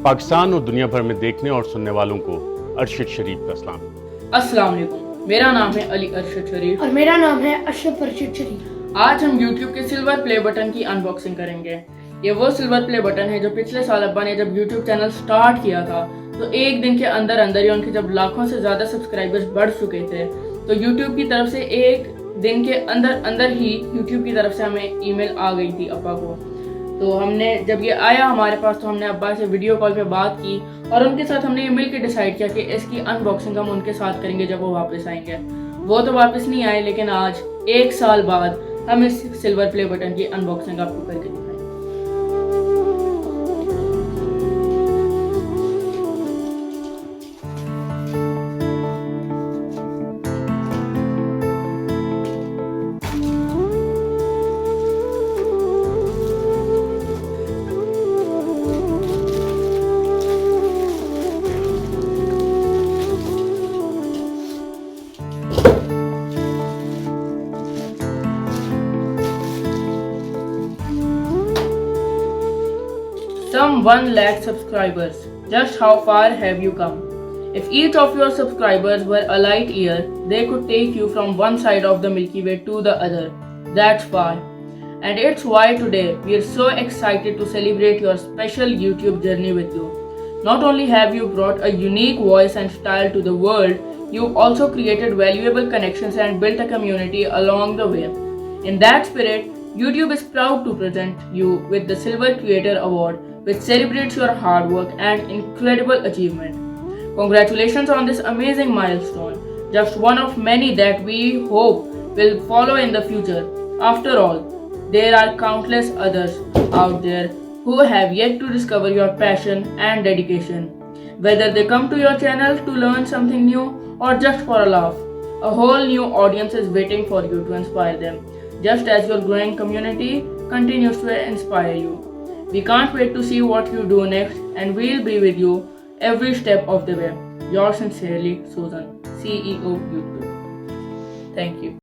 पाकिस्तान और दुनिया भर में देखने और सुनने वालों को अरशद शरीफ का सलाम। अस्सलाम वालेकुम। मेरा नाम है अली अरशद शरीफ और मेरा नाम है अरशद शरीफ। आज हम YouTube के सिल्वर प्ले बटन की अनबॉक्सिंग करेंगे। ये वो सिल्वर प्ले बटन है जो पिछले साल अब्बा ने जब YouTube चैनल स्टार्ट किया था तो एक दिन के अंदर अंदर ही उनके जब लाखों से ज़्यादा सब्सक्राइबर्स बढ़ चुके थे तो YouTube की तरफ से एक दिन के अंदर अंदर ही YouTube की तरफ से हमें ईमेल आ गई थी अब्बा को। तो हमने जब ये आया हमारे पास तो हमने अब्बा से वीडियो कॉल पे बात की और उनके साथ हमने ये मिल के डिसाइड किया कि इसकी अनबॉक्सिंग हम उनके साथ करेंगे जब वो वापस आएंगे। वो तो वापस नहीं आए लेकिन आज 1 साल बाद हम इस सिल्वर प्ले बटन की अनबॉक्सिंग आपको करके दिखाएंगे। Some 1 lakh subscribers. Just how far have you come? If each of your subscribers were a light year, they could take you from one side of the Milky Way to the other. That's far. And it's why today we are so excited to celebrate your special YouTube journey with you. Not only have you brought a unique voice and style to the world, you've also created valuable connections and built a community along the way. In that spirit, YouTube is proud to present you with the Silver Creator Award, which celebrates your hard work and incredible achievement. Congratulations on this amazing milestone, just one of many that we hope will follow in the future. After all, there are countless others out there who have yet to discover your passion and dedication. Whether they come to your channel to learn something new or just for a laugh, a whole new audience is waiting for you to inspire them, just as your growing community continues to inspire you. We can't wait to see what you do next, and we'll be with you every step of the way. Yours sincerely, Susan, CEO YouTube. Thank you.